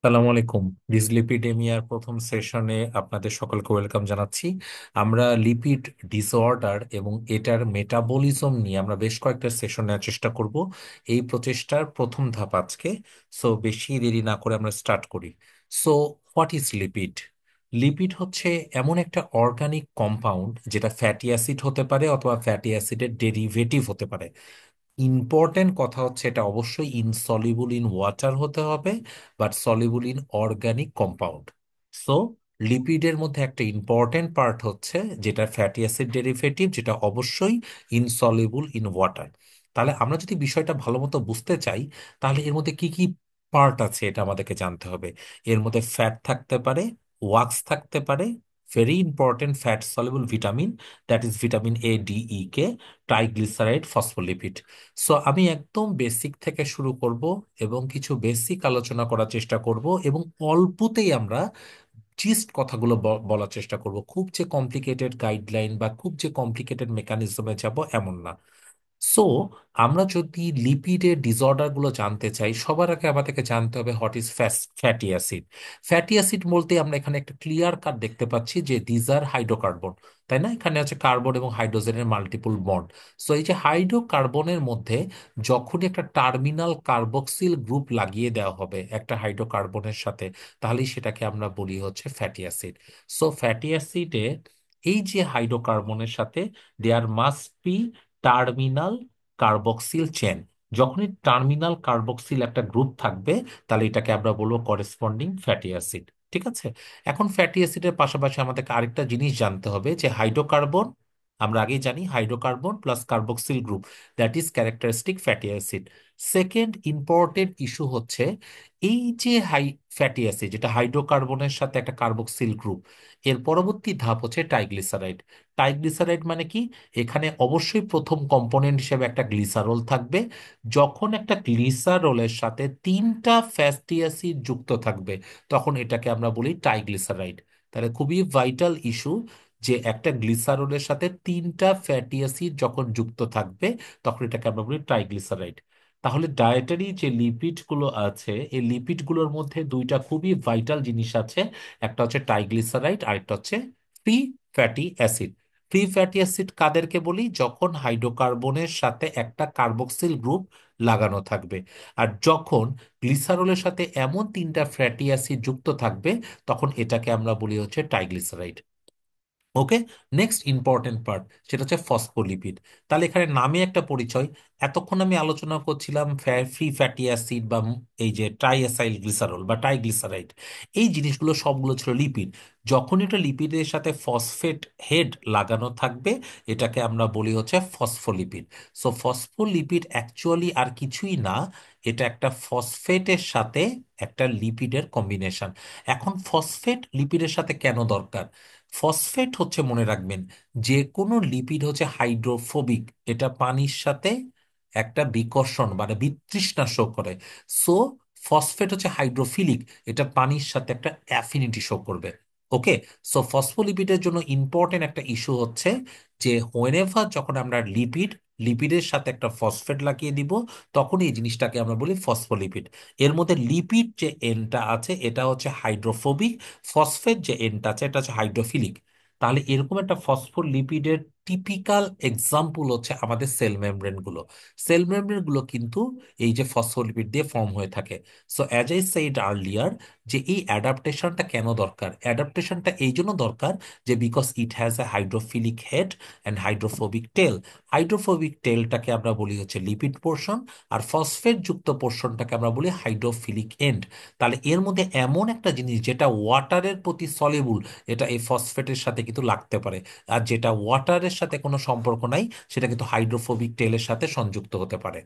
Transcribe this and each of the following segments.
সালামু আলাইকুম। ডিসলিপিডেমিয়ার প্রথম সেশনে আপনাদের সকলকে ওয়েলকাম জানাচ্ছি। আমরা লিপিড ডিসঅর্ডার এবং এটার মেটাবলিজম নিয়ে আমরা বেশ কয়েকটা সেশন নেওয়ার চেষ্টা করব। এই প্রচেষ্টার প্রথম ধাপ আজকে। সো বেশি দেরি না করে আমরা স্টার্ট করি। So what is lipid? Lipid হচ্ছে এমন একটা অর্গানিক কম্পাউন্ড যেটা ফ্যাটি অ্যাসিড হতে পারে অথবা ফ্যাটি অ্যাসিডের ডেরিভেটিভ হতে পারে। ইম্পর্টেন্ট কথা হচ্ছে এটা অবশ্যই ইনসলিবল ইন ওয়াটার হতে হবে, but soluble in organic compound. So লিপিডের মধ্যে একটা ইম্পর্টেন্ট পার্ট হচ্ছে যেটা ফ্যাটি অ্যাসিড ডেরিভেটিভ, যেটা অবশ্যই ইনসলিবল ইন ওয়াটার। তাহলে আমরা যদি বিষয়টা ভালো মতো বুঝতে চাই, তাহলে এর মধ্যে কি কি পার্ট আছে এটা আমাদেরকে জানতে হবে। এর মধ্যে ফ্যাট থাকতে পারে, ওয়াক্স থাকতে পারে, very important fat soluble vitamin, that is vitamin A, D, E, K, triglyceride, phospholipid. So আমি একদম বেসিক থেকে শুরু করব এবং কিছু বেসিক আলোচনা করার চেষ্টা করব, এবং অল্পতেই আমরা জিস্ট কথাগুলো বলার চেষ্টা করব। খুব যে কমপ্লিকেটেড গাইডলাইন বা খুব যে কমপ্লিকেটেড মেকানিজমে যাব এমন না। সো আমরা যদি লিপিডের ডিসঅর্ডার গুলো জানতে চাই, সবার আগে আমাদেরকে জানতে হবে what is fatty acid. Fatty acid বলতে আমরা এখানে একটা ক্লিয়ার কাট দেখতে পাচ্ছি যে দিজ আর হাইড্রোকার্বন, তাই না? এখানে আছে কার্বন এবং হাইড্রোজেনের মাল্টিপল বন্ড। সো এই যে হাইড্রোকার্বনের মধ্যে যখনই একটা টার্মিনাল কার্বক্সিল গ্রুপ লাগিয়ে দেওয়া হবে একটা হাইড্রোকার্বনের সাথে, তাহলেই সেটাকে আমরা বলি হচ্ছে ফ্যাটি অ্যাসিড। সো ফ্যাটি অ্যাসিডে এই যে হাইড্রোকার্বনের সাথে there must be terminal carboxyl chain. যখনই টার্মিনাল কার্বক্সিল একটা গ্রুপ থাকবে, তাহলে এটাকে আমরা বলবো করেসপন্ডিং ফ্যাটি অ্যাসিড। ঠিক আছে। এখন ফ্যাটি অ্যাসিডের পাশাপাশি আমাদেরকে আরেকটা জিনিস জানতে হবে যে হাইড্রোকার্বন, আমরা আগেই জানি hydrocarbon plus carboxyl group, that is characteristic fatty acid. Second important issue হচ্ছে এই যে ফ্যাটি অ্যাসিড যেটা হাইড্রোকার্বনের সাথে একটা কার্বক্সিল গ্রুপ, এর পরবর্তী ধাপ হচ্ছে ট্রাইগ্লিসারাইড। ট্রাইগ্লিসারাইড মানে কি? এখানে অবশ্যই প্রথম কম্পোনেন্ট হিসেবে একটা গ্লিসারল থাকবে। যখন একটা গ্লিসারলের সাথে তিনটা ফ্যাটি অ্যাসিড যুক্ত থাকবে, তখন এটাকে আমরা বলি ট্রাইগ্লিসারাইড। তাহলে খুবই ভাইটাল ইস্যু যে একটা গ্লিসারলের সাথে তিনটা ফ্যাটি অ্যাসিড যখন যুক্ত থাকবে, তখন এটাকে আমরা বলি ট্রাইগ্লিসারাইড। তাহলে ডায়েটারি যে লিপিড গুলো আছে, এই লিপিড গুলোর মধ্যে দুইটা খুবই ভাইটাল জিনিস আছে। একটা হচ্ছে ট্রাইগ্লিসারাইড, আরেকটা হচ্ছে free fatty acid. Free fatty acid কাদেরকে বলি? যখন হাইড্রোকার্বনের সাথে একটা কার্বক্সিল গ্রুপ লাগানো থাকবে। আর যখন গ্লিসারলের সাথে এমন তিনটা ফ্যাটি অ্যাসিড যুক্ত থাকবে, তখন এটাকে আমরা বলি হচ্ছে ট্রাইগ্লিসারাইড। ওকে। নেক্সট ইম্পর্টেন্ট পার্ট, সেটা হচ্ছে ফসফোলিপিড। তাহলে এখানে নামে একটা পরিচয়। এতক্ষণ আমি আলোচনা করছিলাম ফ্রি ফ্যাটি অ্যাসিড বা এই যে ট্রাইএসাইল গ্লিসারল বা ট্রাইগ্লিসারাইড, এই জিনিসগুলো সবগুলো ছিল লিপিড। যখন এটা লিপিডের সাথে ফসফেট হেড লাগানো থাকবে, এটাকে আমরা বলি হচ্ছে ফসফোলিপিড। সো ফসফোলিপিড অ্যাকচুয়ালি আর কিছুই না, এটা একটা ফসফেটের সাথে একটা লিপিডের কম্বিনেশন। এখন ফসফেট লিপিডের সাথে কেন দরকার? ফসফেট হচ্ছে, মনে রাখবেন, যে কোনো লিপিড হচ্ছে হাইড্রোফোবিক। এটা পানির সাথে একটা বিকর্ষণ মানে বিতৃষ্ণা শো করে। সো ফসফেট হচ্ছে হাইড্রোফিলিক, এটা পানির সাথে একটা অ্যাফিনিটি শো করবে। ওকে। সো ফসফোলিপিডের জন্য ইম্পর্টেন্ট একটা ইস্যু হচ্ছে যে হোয়েনেভার যখন আমরা লিপিডের সাথে একটা ফসফেট লাগিয়ে দিব, তখন এই জিনিসটাকে আমরা বলি ফসফোলিপিড। এর মধ্যে লিপিড যে এনটা আছে এটা হচ্ছে হাইড্রোফোবিক, ফসফেট যে এনটা আছে এটা হচ্ছে হাইড্রোফিলিক। তাহলে এরকম একটা ফসফোলিপিডের টিপিক্যাল এক্সাম্পল হচ্ছে আমাদের সেল মেমব্রেন গুলো। সেল মেমব্রেন গুলো কিন্তু এই যে ফসফোলিপিড দিয়ে ফর্ম হয়ে থাকে। So as I said earlier, যে এই অ্যাডাপ্টেশনটা কেন দরকার? অ্যাডাপ্টেশনটা এই জন্য দরকার যে because it has a hydrophilic head and hydrophobic tail. Hydrophobic টেলটাকে আমরা বলি হচ্ছে লিপিড পোর্শন, আর ফসফেট যুক্ত পোর্শনটাকে আমরা বলি হাইড্রোফিলিক এন্ড। তাহলে এর মধ্যে এমন একটা জিনিস যেটা ওয়াটারের প্রতি সলিবল, এটা এই ফসফেটের সাথে কিন্তু লাগতে পারে। আর যেটা ওয়াটারের সাথে কোনো সম্পর্ক নাই, সেটা কিন্তু হাইড্রোফোবিক টেলের সাথে সংযুক্ত হতে পারে।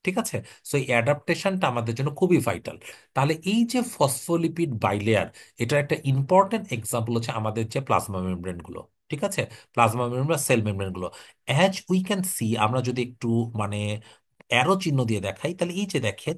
ঠিক আছে। সো এই অ্যাডাপ্টেশনটা আমাদের জন্য খুবই ভাইটাল। তাহলে এই যে ফসফোলিপিড বাইলেয়ার, এটার একটা ইম্পর্টেন্ট এক্সাম্পল হচ্ছে আমাদের যে প্লাজমা মেমব্রেন গুলো। ঠিক আছে। প্লাজমা মেমব্রেন বা সেল মেমব্রেন গুলো, অ্যাজ উই ক্যান সি, আমরা যদি একটু মানে অ্যারো চিহ্ন দিয়ে দেখাই, তাহলে এই যে দেখেন,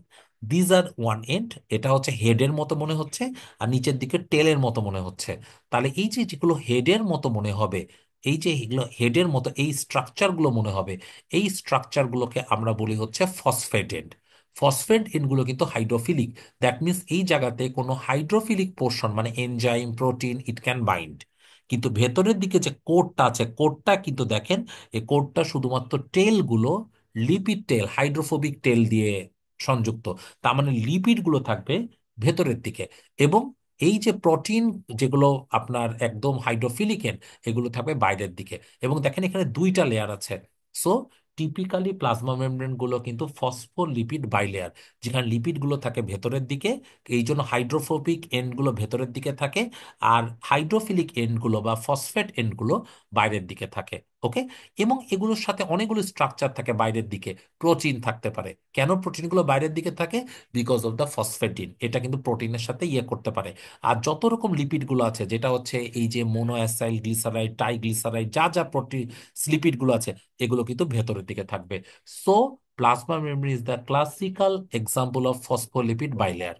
দিজ আর ওয়ান এন্ড, এটা হচ্ছে হেডের মতো মনে হচ্ছে, আর নিচের দিকে টেলের মতো মনে হচ্ছে। তাহলে এই যে যেগুলো হেডের মতো মনে হবে, এই যে এগুলো হেডের মতো এই স্ট্রাকচার গুলো মনে হবে, এই স্ট্রাকচার গুলোকে আমরা বলি হচ্ছে ফসফেট এন্ড। ফসফেট এন্ডগুলো কিন্তু হাইড্রোফিলিক। দ্যাট মিনস এই জায়গাতে কোনো হাইড্রোফিলিক পোর্শন মানে enzyme protein it can bind. কিন্তু ভেতরের দিকে যে কোডটা আছে, কোডটা কিন্তু দেখেন, এই কোডটা শুধুমাত্র টেলগুলো লিপিড টেল, হাইড্রোফোবিক টেল দিয়ে সংযুক্ত। তার মানে লিপিডগুলো থাকবে ভেতরের দিকে, এবং এই যে প্রোটিন যেগুলো আপনার একদম হাইড্রোফিলিক এন্ড, এগুলো থাকবে বাইরের দিকে। এবং দেখেন এখানে দুইটা লেয়ার আছে। সো টিপিক্যালি প্লাজমা মেমব্রেন গুলো কিন্তু ফসফোলিপিড বাইলেয়ার, যেখানে লিপিড গুলো থাকে ভেতরের দিকে। এই জন্য হাইড্রোফোবিক এন্ড গুলো ভেতরের দিকে থাকে, আর হাইড্রোফিলিক এন্ড গুলো বা ফসফেট এন্ড গুলো বাইরের দিকে থাকে। ওকে। এবং এগুলোর সাথে অনেকগুলো স্ট্রাকচার থাকে বাইরের দিকে। প্রোটিন থাকতে পারে। কেন প্রোটিনগুলো বাইরের দিকে থাকে? বিকজ অফ দ্য ফসফেটিন, এটা কিন্তু প্রোটিনের সাথে ইয়ে করতে পারে। আর যত রকম লিপিড গুলো আছে, যেটা হচ্ছে এই যে মোনোঅ্যাসাইল গ্লিসারাইড, ট্রাইগ্লিসারাইড, যা যা প্রোটিন লিপিড গুলো আছে, এগুলো কিন্তু ভেতরের দিকে থাকবে। So plasma membrane is the classical example of phospholipid bilayer.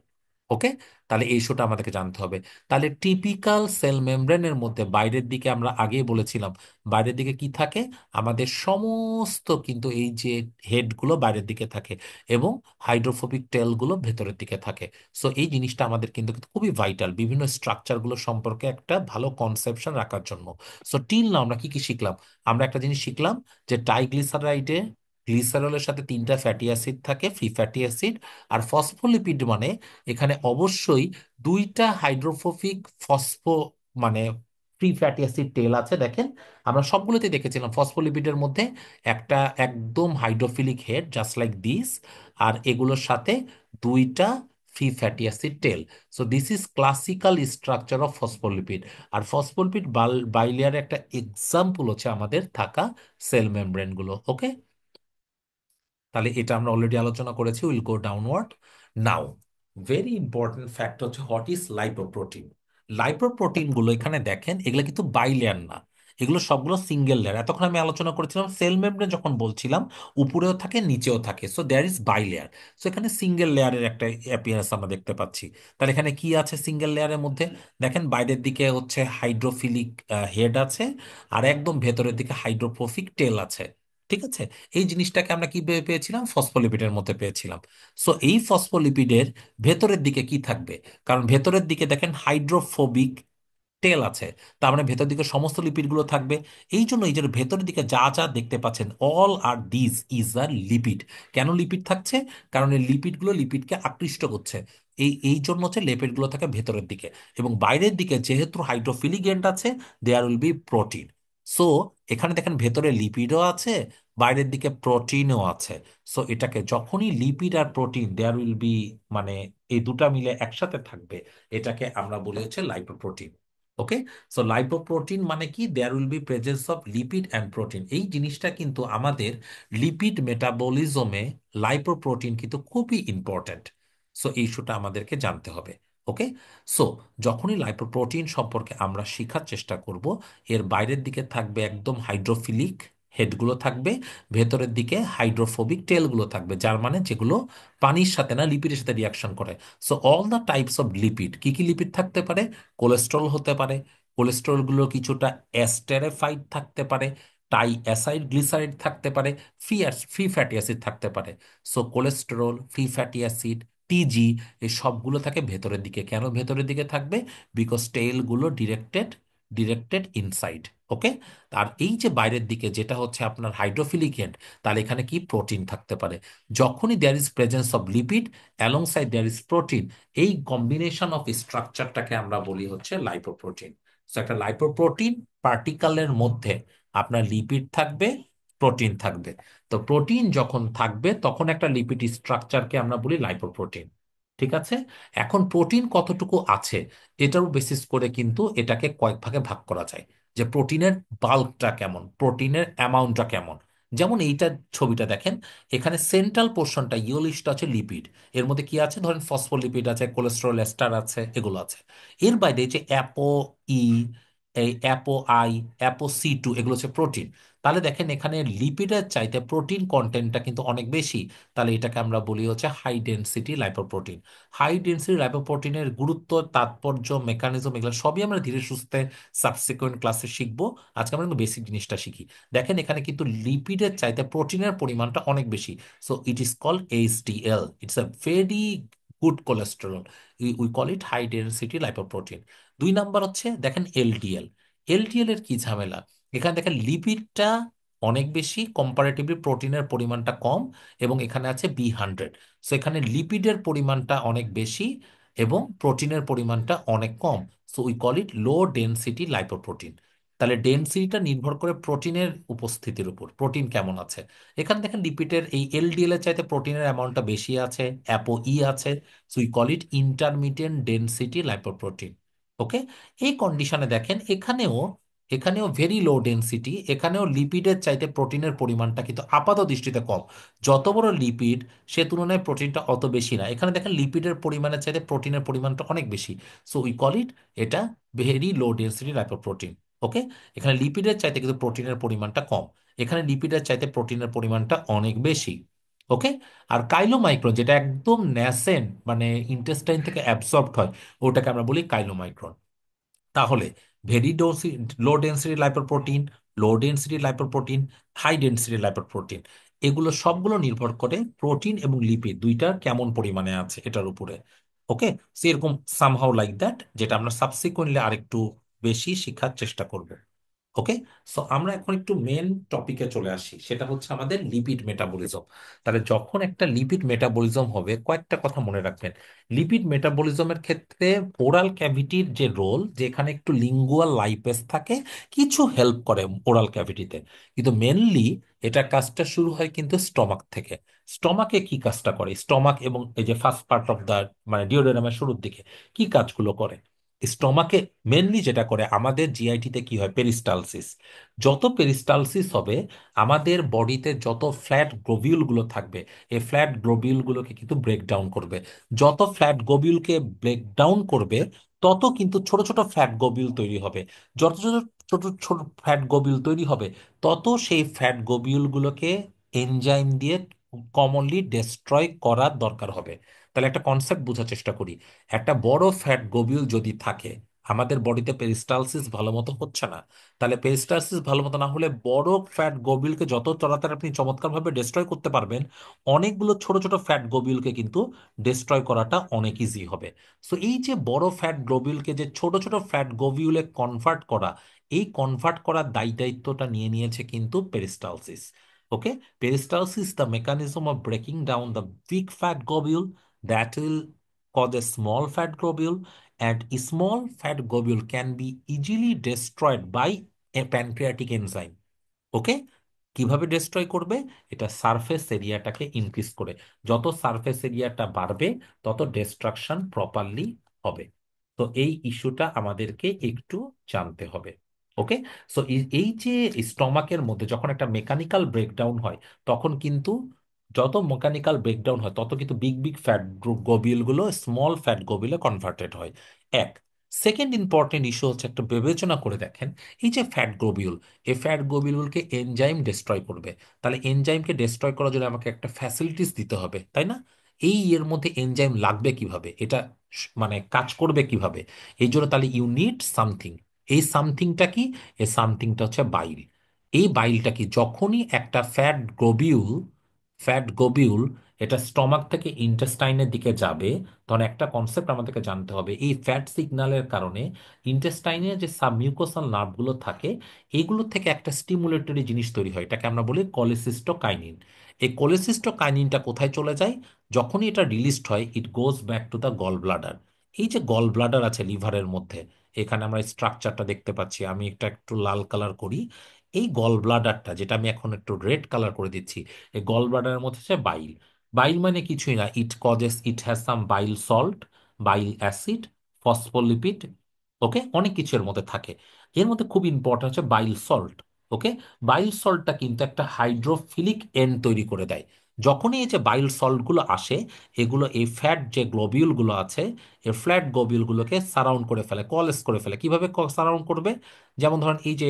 Okay. তাহলে এই শোটা আমাদেরকে জানতে হবে। তাহলে টিপিক্যাল সেল মেমব্রেনের মধ্যে বাইরের দিকে আমরা আগেই বলেছিলাম, বাইরের দিকে কি থাকে? আমাদের সমস্ত কিন্তু এই যে হেডগুলো বাইরের দিকে থাকে, এবং হাইড্রোফোবিক টেলগুলো ভেতরের দিকে থাকে। সো এই জিনিসটা আমাদের কিন্তু কিন্তু খুবই ভাইটাল, বিভিন্ন স্ট্রাকচারগুলো সম্পর্কে একটা ভালো কনসেপশন রাখার জন্য। সো টিল না আমরা কি কি শিখলাম? আমরা একটা জিনিস শিখলাম যে ট্রাইগ্লিসারাইডে গ্লিসারলের সাথে তিনটা ফ্যাটি অ্যাসিড থাকে, ফ্রি ফ্যাটি অ্যাসিড। আর ফসফোলিপিড মানে এখানে অবশ্যই দুইটা হাইড্রোফোবিক ফসফো মানে ফ্রি ফ্যাটি অ্যাসিড টেল আছে। দেখেন আমরা সবগুলোতে দেখেছিলাম ফসফোলিপিডের মধ্যে একটা একদম hydrophilic head just like this, আর এগুলোর সাথে দুইটা free fatty acid tail. So this is classical structure of phospholipid. আর ফসফোলিপিড বাইলেয়ার একটা এক্সাম্পল হচ্ছে আমাদের থাকা সেল মেমব্রেন গুলো। ওকে। তাহলে এটা আমরা অলরেডি আলোচনা করেছি, will go downward now. Very important fact হচ্ছে হোয়াট ইজ লাইপোপ্রোটিন। লাইপোপ্রোটিন গুলো এখানে দেখেন, এগুলো কিন্তু বাইলেয়ার না, এগুলো সবগুলো সিঙ্গেল লেয়ার। এতক্ষণ আমি আলোচনা করেছিলাম সেল মেমব্রেন যখন বলছিলাম উপরেও থাকে নিচেও থাকে, so there is bilayer. So এখানে সিঙ্গেল লেয়ারের একটা অ্যাপিয়ারেন্স আমরা দেখতে পাচ্ছি। তাহলে এখানে কি আছে সিঙ্গেল লেয়ারের মধ্যে? দেখেন বাইরের দিকে হচ্ছে হাইড্রোফিলিক হেড আছে, আর একদম ভেতরের দিকে হাইড্রোফোবিক টেল আছে। ঠিক আছে। এই জিনিসটাকে আমরা কি পেয়েছিলাম? ফসফোলিপিডের মধ্যে পেয়েছিলাম। সো এই ফসফোলিপিডের ভেতরের দিকে কি থাকবে? কারণ ভেতরের দিকে দেখেন হাইড্রোফোবিক টেল আছে, তার মানে ভেতর দিকে সমস্ত লিপিডগুলো থাকবে। এই জন্য এই যে ভেতরের দিকে যা যা দেখতে পাচ্ছেন, all are this is a lipid. কেন লিপিড থাকছে? কারণ এই লিপিডগুলো লিপিডকে আকৃষ্ট করছে। এই এই জন্য হচ্ছে লিপিডগুলো থাকে ভেতরের দিকে। এবং বাইরের দিকে যেহেতু হাইড্রোফিলিক এন্ড আছে, there will be protein. So এখানে দেখেন ভেতরে লিপিডও আছে, বাইরের দিকে প্রোটিনও আছে। সো এটাকে যখনই লিপিড আর প্রোটিন দেয়ার উইল বি, মানে এই দুটা মিলে একসাথে থাকবে, এটাকে আমরা বলি হচ্ছে লাইপোপ্রোটিন। ওকে। সো লাইপোপ্রোটিন মানে কি? There will be presence of lipid and protein. এই জিনিসটা কিন্তু আমাদের লিপিড মেটাবলিজমে লাইপোপ্রোটিন কিন্তু খুবই ইম্পর্ট্যান্ট। সো এই ইস্যুটা আমাদেরকে জানতে হবে। ওকে। সো যখনই লাইপোপ্রোটিন সম্পর্কে আমরা শেখার চেষ্টা করব, এর বাইরের দিকে থাকবে একদম হাইড্রোফিলিক হেডগুলো থাকবে, ভেতরের দিকে হাইড্রোফোবিক টেলগুলো থাকবে, যার মানে যেগুলো পানির সাথে না লিপিডের সাথে রিয়াকশন করে। So all the types of lipid, কি কি লিপিড থাকতে পারে? কোলেস্ট্রল হতে পারে, কোলেস্ট্রলগুলো কিছুটা অ্যাস্টেরিফাইড থাকতে পারে, টাই অ্যাসাইড গ্লিসারাইড থাকতে পারে, ফ্রি ফ্রি ফ্যাটি অ্যাসিড থাকতে পারে। So cholesterol, free fatty acid, TG, এই সবগুলো থাকে ভেতরের দিকে। কেন ভেতরের দিকে থাকবে? বিকজ টেইলগুলো ডিরেক্টেড ডিরেক্টেড ইনসাইড। ওকে। আর এই যে বাইরের দিকে যেটা হচ্ছে আপনার হাইড্রোফিলিক এন্ড, তাহলে এখানে কি প্রোটিন থাকতে পারে। যখনই there is presence of lipid along side there is protein, এই কম্বিনেশন অফ স্ট্রাকচারটাকে আমরা বলি হচ্ছে লাইপোপ্রোটিন। তো একটা লাইপোপ্রোটিন পার্টিকেলের মধ্যে আপনার লিপিড থাকবে, প্রোটিন থাকবে। তো প্রোটিন যখন থাকবে তখন একটা লিপিড স্ট্রাকচারকে আমরা বলি লাইপোপ্রোটিন। ঠিক আছে। এখন প্রোটিন কতটুকু আছে এটার বেসিস করে কিন্তু এটাকে কয়েক ভাগে ভাগ করা যায়, যে প্রোটিনের বাল্কটা কেমন, প্রোটিনের অ্যামাউন্টটা কেমন। যেমন এইটা ছবিটা দেখেন, এখানে সেন্ট্রাল পোর্শনটা ইয়েলোইশটা আছে লিপিড। এর মধ্যে কি আছে? ধরেন ফসফোলিপিড আছে, কোলেস্টেরল এস্টার আছে, এগুলো আছে। এর বাইরে যে অ্যাপো ই, এই apo I, apo C two, এগুলো হচ্ছে প্রোটিন। তাহলে দেখেন এখানে লিপিডের চাইতে প্রোটিন কন্টেন্টটা কিন্তু অনেক বেশি। তাহলে এটাকে আমরা বলি হচ্ছে high density lipoprotein. High density লাইপোপ্রোটিনের গুরুত্ব, তাৎপর্য, মেকানিজম এগুলো সবই আমরা ধীরে সুস্থে সাবসিকুয়েন্ট ক্লাসে শিখবো। আজকে আমরা কিন্তু বেসিক জিনিসটা শিখি। দেখেন এখানে কিন্তু লিপিডের চাইতে প্রোটিনের পরিমাণটা অনেক বেশি। So it is called HDL, it's a very good cholesterol, we call it high density lipoprotein. দুই নাম্বার হচ্ছে দেখেন এলডিএল। এলডিএল এর কি ঝামেলা, এখানে দেখেন লিপিডটা অনেক বেশি, কম্পারেটিভলি প্রোটিনের পরিমাণটা কম, এবং এখানে আছে B100। সো এখানে লিপিডের পরিমাণটা অনেক বেশি এবং প্রোটিনের পরিমাণটা অনেক কম। So we call it low density lipoprotein. তাহলে ডেনসিটিটা নির্ভর করে প্রোটিনের উপস্থিতির উপর, প্রোটিন কেমন আছে। এখানে দেখেন লিপিডের এই এলডিএল এর চাইতে প্রোটিনের অ্যামাউন্টটা বেশি আছে, অ্যাপো আছে। So we call it intermediate density lipoprotein. Okay. এই কন্ডিশনে দেখেন এখানেও এখানেও ভেরি লো ডেনসিটি, এখানেও লিপিডের চাইতে প্রোটিনের পরিমাণটা কিন্তু আপাত দৃষ্টিতে কম। যত বড় লিপিড সে তুলনায় প্রোটিনটা অত বেশি না। এখানে দেখেন লিপিডের পরিমাণের চাইতে প্রোটিনের পরিমাণটা অনেক বেশি। সো উই কল ইট এটা ভেরি লো ডেনসিটি লাইপোপ্রোটিন। ওকে। এখানে লিপিডের চাইতে কিন্তু প্রোটিনের পরিমাণটা কম, এখানে লিপিডের চাইতে প্রোটিনের পরিমাণটা অনেক বেশি। ওকে। আর কাইলোমাইক্রন যেটা একদম ন্যাসেন্ট, মানে ইন্টেস্টাইন থেকে অ্যাবসর্বড হয়, ওটাকে আমরা বলি কাইলোমাইক্রন। তাহলে very low density lipoprotein, low density lipoprotein, high density lipoprotein, এগুলো সবগুলো নির্ভর করে প্রোটিন এবং লিপিড দুইটা কেমন পরিমাণে আছে এটার উপরে। ওকে। এরকম সামহাউ লাইক দ্যাট, যেটা আমরা সাবসিকুয়েন্টলি আরেকটু বেশি শিখার চেষ্টা করব। ওকে। সো আমরা এখন একটু মেন টপিকে চলে আসি, সেটা হচ্ছে আমাদের লিপিড মেটাবলিজম। তাহলে যখন একটা লিপিড মেটাবলিজম হবে, কয়েকটা কথা মনে রাখবেন। লিপিড মেটাবলিজমের ক্ষেত্রে ওরাল ক্যাভিটির যে রোল, যেখানে একটু লিঙ্গুয়াল লাইপেস থাকে, কিছু হেল্প করে ওরাল ক্যাভিটিতে, কিন্তু মেনলি এটা কাজটা শুরু হয় কিন্তু স্টমাক থেকে। স্টমাকে কি কাজটা করে, স্টমাক এবং এই যে ফার্স্ট পার্ট অফ দা, মানে ডিওডেনামের শুরুর দিকে কি কাজগুলো করে। স্টমাকে মেনলি যেটা করে, আমাদের জিআইটিতে কি হয়, পেরিস্টালসিস। যত পেরিস্টালসিস হবে, আমাদের বডিতে যত ফ্ল্যাট গ্লোবিউল গুলো থাকবে, এই ফ্ল্যাট গ্লোবিউল গুলোকে কিন্তু ব্রেক ডাউন করবে। যত ফ্ল্যাট গ্লোবিউলকে ব্রেক ডাউন করবে, তত কিন্তু ছোট ছোট ফ্যাট গ্লোবিউল তৈরি হবে। যত ছোট ছোট ছোট ফ্যাট গ্লোবিউল তৈরি হবে, তত সেই ফ্যাট গ্লোবিউল গুলোকে এনজাইম দিয়ে কমনলি ডেস্ট্রয় করার দরকার হবে। তাহলে একটা কনসেপ্ট বোঝার চেষ্টা করি। একটা বড় ফ্যাট গ্লোবিউল যদি থাকে, আমাদের বডিতে পেরিস্টালসিস ভালো মতো হচ্ছে না, তাহলে পেরিস্টালসিস ভালো মতো না হলে বড় ফ্যাট গ্লোবিউলকে যত তাড়াতাড়ি আপনি চমৎকারভাবে ডিস্ট্রয় করতে পারবেন, অনেকগুলো ছোট ছোট ফ্যাট গ্লোবিউলকে কিন্তু ডিস্ট্রয় করাটা অনেক ইজি হবে। সো এই যে বড় ফ্যাট গ্লোবিউলকে যে ছোট ছোট ফ্যাট গ্লোবিউলে কনভার্ট করা, এই কনভার্ট করার দায়িত্বটা নিয়ে নিয়েছে কিন্তু peristalsis. Okay. Peristalsis the mechanism of breaking down the big fat globule that will cause a small fat globule, and a small fat globule can be easily destroyed by a pancreatic enzyme. ওকে। কিভাবে destroy করবে, এটা surface এরিয়াটাকে increase করে। যত surface এরিয়াটা বাড়বে, তত distraction properly হবে। তো এই ইস্যুটা আমাদেরকে একটু জানতে হবে। ওকে। সো এই যে স্টমাকের মধ্যে যখন একটা মেকানিক্যাল ব্রেকডাউন হয়, তখন কিন্তু যত মেকানিক্যাল ব্রেকডাউন হয়, তত কিন্তু বিগ বিগ ফ্যাট গ্লোবিউল গুলো স্মল ফ্যাট গ্লোবিউলে কনভার্টেড হয়। এক। সেকেন্ড ইম্পর্টেন্ট ইস্যু হচ্ছে, একটা বিবেচনা করে দেখেন, এই যে ফ্যাট গ্লোবিউল, এই ফ্যাট গ্লোবিউলকে এনজাইম ডিস্ট্রয় করবে। তাহলে এনজাইমকে ডিস্ট্রয় করার জন্য আমাকে একটা ফ্যাসিলিটিস দিতে হবে, তাই না? এই এর মধ্যে এনজাইম লাগবে কিভাবে, এটা মানে কাজ করবে কিভাবে? এই জন্য তাহলে ইউ নিড সামথিং। এই সামথিংটা কি? এই সামথিংটা হচ্ছে বাইল। এই বাইলটা কি, যখনই একটা ফ্যাট গ্লোবিউল এটা স্টমাক থেকে ইন্টেস্টাইনের দিকে যাবে, তখন একটা কনসেপ্ট আমাদেরকে জানতে হবে, এই ফ্যাট সিগন্যালের কারণে ইন্টেস্টাইনে যে সাবমিউকোসাল নার্ভগুলো থাকে, এগুলো থেকে একটা স্টিমুলেটরি জিনিস তৈরি হয়, এটাকে আমরা বলি কলিসিস্টোকাইনিন। এই কলিসিস্টোকাইনিনটা কোথায় চলে যায়? যখনই এটা রিলিজড হয়, it goes back to the gall bladder. এই যে গল ব্লাডার আছে লিভারের মধ্যে, এখানে আমরা স্ট্রাকচারটা দেখতে পাচ্ছি, আমি এটা একটু লাল কালার করি। এই গল ব্লাডারটা, যেটা আমি এখন একটু রেড কালার করে দিচ্ছি, এই গল ব্লাডারের মধ্যে হচ্ছে বাইল। বাইল মানে কিছুই না, it has some bile salt, bile acid, phospholipid. Okay. অনেক কিছু এর মধ্যে থাকে। এর মধ্যে খুব ইম্পর্টেন্ট হচ্ছে বাইল সল্ট। ওকে। বাইল সল্টটা কিন্তু একটা হাইড্রোফিলিক এন্ড তৈরি করে দেয়, যখনই এই যে বাইল সল্টগুলো আসে, এগুলো এই ফ্যাট যে গ্লোবিউলগুলো আছে, এই ফ্ল্যাট গ্লোবিউলগুলোকে সারাউন্ড করে ফেলে, কলেস করে ফেলে। কিভাবে সারাউন্ড করবে? যেমন ধরেন এই যে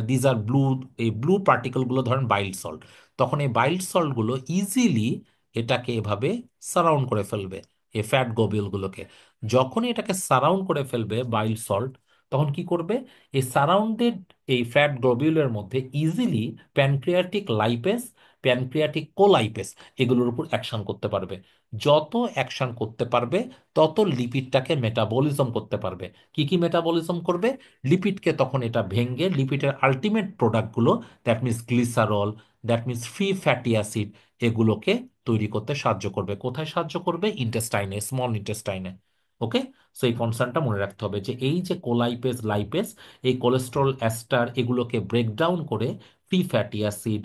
দিজ আর ব্লু, এই ব্লু পার্টিকেলগুলো ধরেন বাইল সল্ট, তখন এই বাইল সল্টগুলো ইজিলি এটাকে এভাবে সারাউন্ড করে ফেলবে, এই ফ্যাট গ্লোবিউলগুলোকে। যখনই এটাকে সারাউন্ড করে ফেলবে বাইল সল্ট, তখন কি করবে? এই সারাউন্ডেড এই ফ্যাট গ্লোবিউলের মধ্যে ইজিলি প্যানক্রিয়াটিক লাইপেস, প্যানক্রিয়াটিক কোলাইপেস, এগুলোর উপর অ্যাকশন করতে পারবে। যত অ্যাকশন করতে পারবে, তত লিপিডটাকে মেটাবলিজম করতে পারবে। কি কি মেটাবলিজম করবে? লিপিডকে তখন এটা ভেঙে লিপিডের আলটিমেট প্রোডাক্টগুলো, that means glycerol, that means free fatty acid, এগুলোকে তৈরি করতে সাহায্য করবে। কোথায় সাহায্য করবে? ইন্টেস্টাইনে, স্মল ইন্টেস্টাইনে। ওকে। সো এই কনসার্নটা মনে রাখতে হবে যে এই যে কোলাইপেস, লাইপেস, এই কোলেস্ট্রল এস্টার এগুলোকে ব্রেকডাউন করে ফ্রি ফ্যাটি অ্যাসিড,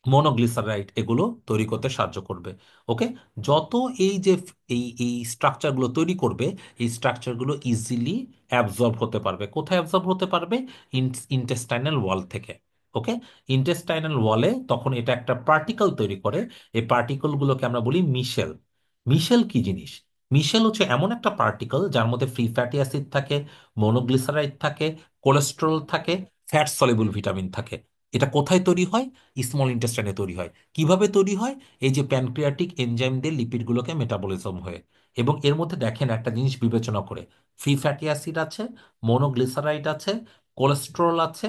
মনোগ্লিসারাইড এগুলো তৈরি করতে সাহায্য করবে। ওকে। যত এই যে এই এই স্ট্রাকচারগুলো তৈরি করবে, এই স্ট্রাকচারগুলো ইজিলি অ্যাবজর্ব হতে পারবে। কোথায় অ্যাবজর্ব হতে পারবে? ইন্টেস্টাইনাল ওয়াল থেকে। ওকে। ইন্টেস্টাইনাল ওয়ালে তখন এটা একটা পার্টিকল তৈরি করে। এই পার্টিকলগুলোকে আমরা বলি মিশেল। মিশেল কি জিনিস? মিশেল হচ্ছে এমন একটা পার্টিকল যার মধ্যে ফ্রি ফ্যাটি অ্যাসিড থাকে, মনোগ্লিসারাইড থাকে, কোলেস্টেরল থাকে, ফ্যাট সলিবল ভিটামিন থাকে। এটা কোথায় তৈরি হয়? স্মল ইন্টেস্টাইনে তৈরি হয়। কিভাবে তৈরি হয়? এই যে প্যানক্রিয়াটিক এনজাইম দিয়ে লিপিডগুলোকে মেটাবলিজম হয়ে। এবং এর মধ্যে দেখেন একটা জিনিস বিবেচনা করে, ফ্রি ফ্যাটি অ্যাসিড আছে, মনোগ্লিসারাইড আছে, কোলেস্টেরল আছে,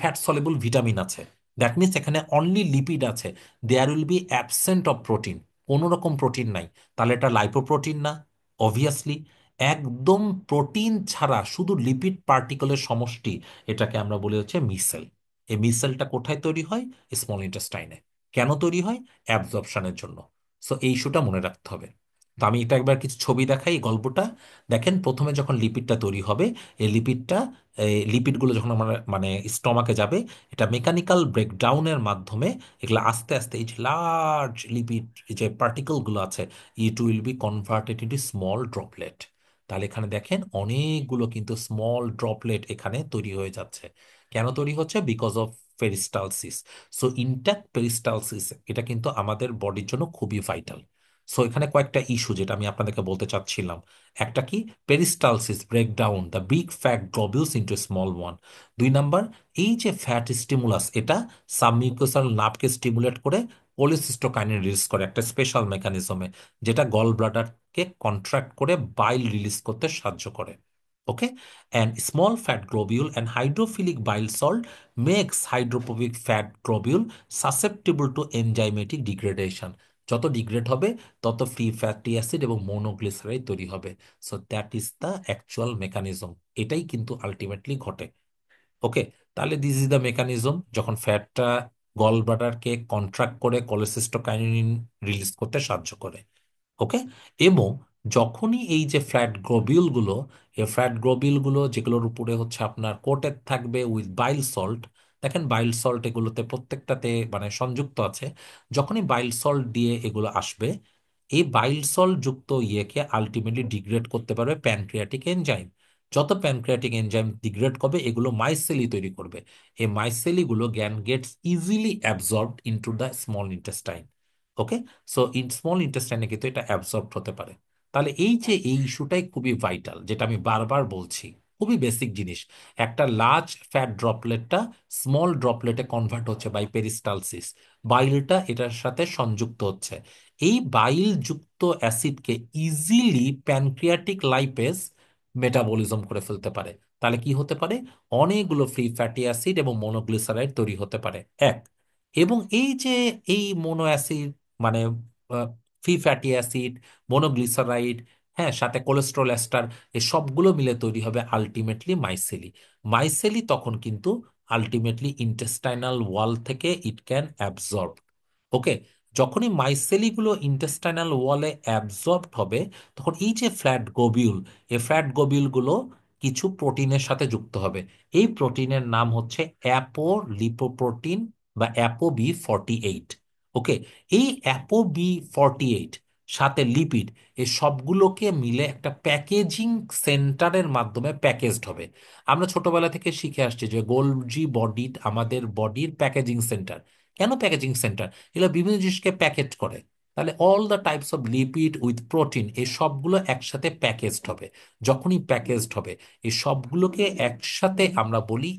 ফ্যাট সলিবল ভিটামিন আছে। দ্যাট মিনস এখানে অনলি লিপিড আছে, there will be absent of protein. কোনো রকম প্রোটিন নাই। তাহলে এটা লাইপোপ্রোটিন না? অবভিয়াসলি। একদম প্রোটিন ছাড়া শুধু লিপিড পার্টিকলের সমষ্টি, এটাকে আমরা বলি হচ্ছে মিসেল। এই মিসেলটা কোথায় তৈরি হয়? স্মল ইন্টেস্টাইনে। কেন তৈরি হয়? অ্যাবজর্পশনের জন্য। সো এই ইস্যুটা মনে রাখতে হবে। তো আমি এটা একবার কিছু ছবি দেখাই, এই গল্পটা দেখেন। প্রথমে যখন লিপিডটা তৈরি হবে, এই লিপিডটা, এই লিপিডগুলো যখন আমার মানে স্টমাকে যাবে, এটা মেকানিক্যাল ব্রেকডাউনের মাধ্যমে এগুলো আস্তে আস্তে এই যে লার্জ লিপিড, এই যে পার্টিকেলগুলো আছে, it will be converted into small droplet. তাহলে এখানে দেখেন অনেকগুলো কিন্তু স্মল ড্রপলেট এখানে তৈরি হয়ে যাচ্ছে। কেন তৈরি হচ্ছে? Because of peristalsis. So intact peristalsis এটা কিন্তু আমাদের বডির জন্য খুবই ভাইটাল। সো এখানে কয়েকটা ইস্যু যেটা আমি আপনাদেরকে বলতে চাচ্ছিলাম। একটা কি? Peristalsis break down the big fat globules into small one. দুই নাম্বার, এই যে ফ্যাট স্টিমুলাস, এটা সাবমিউকোসাল নার্ভকে স্টিমুলেট করে কোলিসিস্টোকাইনিন রিলিজ করে একটা স্পেশাল মেকানিজমে, যেটা গল ব্লাডারকে কন্ট্রাক্ট করে বাইল রিলিজ করতে সাহায্য করে। ওকে। And small fat globule and hydrophilic bile salt makes hydrophobic fat globule susceptible to enzymatic degradation. যত ডিগ্রেড হবে, তত ফ্রি ফ্যাটি অ্যাসিড এবং মনোগ্লিসারাইড তৈরি হবে। So that is the actual mechanism. এটাই কিন্তু আলটিমেটলি ঘটে। ওকে। তাহলে দিস ইজ দ্য মেকানিজম, যখন ফ্যাটটা গল ব্লাডারকে কন্ট্রাক্ট করে কোলেসিস্টোকাইনিন রিলিজ করতে সাহায্য করে। ওকে। এবং যখনই এই যে ফ্যাট গ্লোবিউলগুলো, এই ফ্যাট গ্লোবিউলগুলো যেগুলোর উপরে হচ্ছে আপনার কোটেড থাকবে উইথ বাইল সল্ট, দেখেন বাইল সল্ট এগুলোতে প্রত্যেকটাতে মানে সংযুক্ত আছে। যখনই বাইল সল্ট দিয়ে এগুলো আসবে, এই বাইল সল্ট যুক্ত ইয়েকে আলটিমেটলি ডিগ্রেড করতে পারবে প্যানক্রিয়াটিক এনজাইম। যত প্যানক্রিয়াটিক এনজাইম ডিগ্রেড করবে, এগুলো মাইসেলি তৈরি করবে। এই মাইসেলিগুলো জ্ঞান gets easily absorbed into the small intestine. Okay. So small ইন্টেস্টাইনে কিন্তু এটা অ্যাবজর্ব হতে পারে। তাহলে এই যে এই ইস্যুটাই খুবই ভাইটাল, যেটা আমি বারবার বলছি, খুবই বেসিক জিনিস। একটা লার্জ ফ্যাট ড্রপলেটটা স্মল ড্রপলেটে কনভার্ট হচ্ছে বাই পেরিস্টালসিস। বাইলটা এটার সাথে সংযুক্ত হচ্ছে। এই বাইল যুক্ত অ্যাসিডকে ইজিলি প্যানক্রিয়াটিক লাইপেজ মেটাবলিজম করে ফেলতে পারে। তাহলে কি হতে পারে? অনেকগুলো ফ্রি ফ্যাটি অ্যাসিড এবং মনোগ্লিসারাইড তৈরি হতে পারে। এক। এবং এই যে এই মোনো অ্যাসিড মানে ফ্রি ফ্যাটি অ্যাসিড, মনোগ্লিসারাইড, হ্যাঁ, সাথে কোলেস্ট্রল এস্টার, এই সবগুলো মিলে তৈরি হবে আলটিমেটলি মাইসেলি। মাইসেলি তখন কিন্তু আলটিমেটলি ইন্টেস্টাইনাল ওয়াল থেকে ইট ক্যান অ্যাবজর্ব। ওকে। যখনই মাইসেলিগুলো ইন্টেস্টাইনাল ওয়ালে অ্যাবজর্ব হবে, তখন এই যে ফ্ল্যাট গোবিউল, এই ফ্ল্যাট গোবিউলগুলো কিছু প্রোটিনের সাথে যুক্ত হবে। এই প্রোটিনের নাম হচ্ছে অ্যাপোলিপোপ্রোটিন বা অ্যাপো বি 48। ওকে। এই অ্যাপো বি 48 সাথে লিপিড, এই সবগুলোকে মিলে একটা প্যাকেজিং সেন্টারের মাধ্যমে প্যাকেজড হবে। আমরা ছোটবেলা থেকে শিখে আসছি যে গোলজি বডি আমাদের বডির প্যাকেজিং সেন্টার। কেন প্যাকেজিং সেন্টার? এগুলো বিভিন্ন জিনিসকে প্যাকেট করে। তাহলে all the types of lipid with protein এই সবগুলো একসাথে প্যাকেজড হবে। যখনই প্যাকেজড হবে এই সবগুলোকে একসাথে আমরা বলি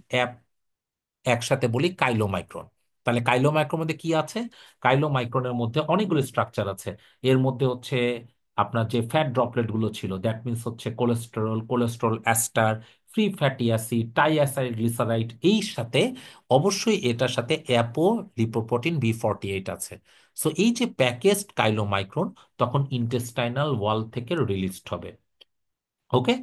একসাথে বলি কাইলোমাইক্রন। তাহলে কাইলোমাইক্রোর মধ্যে কি আছে? কাইলোমাইক্রনের মধ্যে অনেকগুলো স্ট্রাকচার আছে। এর মধ্যে হচ্ছে আপনার যে ফ্যাট ড্রপলেট গুলো ছিল, দ্যাট মিনস হচ্ছে cholesterol, cholesterol ester, free fatty acid, triacylglyceride, এই সাথে অবশ্যই এটার সাথে অ্যাপো লিপোপ্রোটিন B48 আছে। সো এই যে প্যাকেজড কাইলোমাইক্রন তখন ইন্টেস্টাইনাল ওয়াল থেকে রিলিজড হবে। ওকে।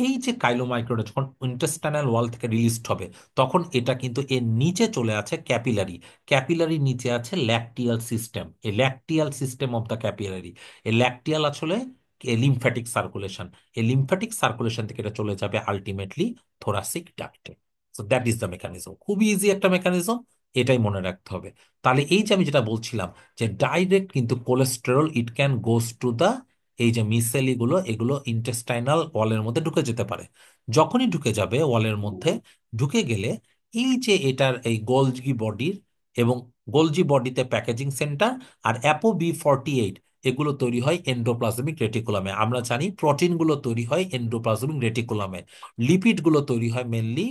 এই যে কাইলোমাইক্রোটা যখন ইন্টেস্টাইনাল ওয়াল থেকে রিলিজড হবে তখন এটা কিন্তু এর নিচে চলে আছে ক্যাপিলারি। ক্যাপিলারি নিচে আছে ল্যাকটিয়াল সিস্টেম, এই lacteal system of the capillary. এই ল্যাকটিয়াল আসলে লিমফ্যাটিক সার্কুলেশন। এই লিমফ্যাটিক সার্কুলেশন থেকে এটা চলে যাবে আলটিমেটলি থোরাসিক ডাক্টে। So that is the mechanism. খুবই ইজি একটা মেকানিজম, এটাই মনে রাখতে হবে। তাহলে এই যে আমি যেটা বলছিলাম যে ডাইরেক্ট কিন্তু cholesterol it can goes to the, এই যে মিসেলি গুলো এগুলো ইন্টেস্টাইনাল ওয়ালের মধ্যে ঢুকে যেতে পারে। যখনই ঢুকে যাবে ওয়ালের মধ্যে, ঢুকে গেলে এই যে এটার এই গোলজি বডির এবং গোলজি বডিতে প্যাকেজিং সেন্টার আর অ্যাপো B48 এগুলো তৈরি হয় এন্ডোপ্লাজমিক রেটিকুলামে। আমরা জানি প্রোটিন গুলো তৈরি হয় এন্ডোপ্লাজমিক রেটিকুলামে, লিপিড গুলো তৈরি হয় মেনলি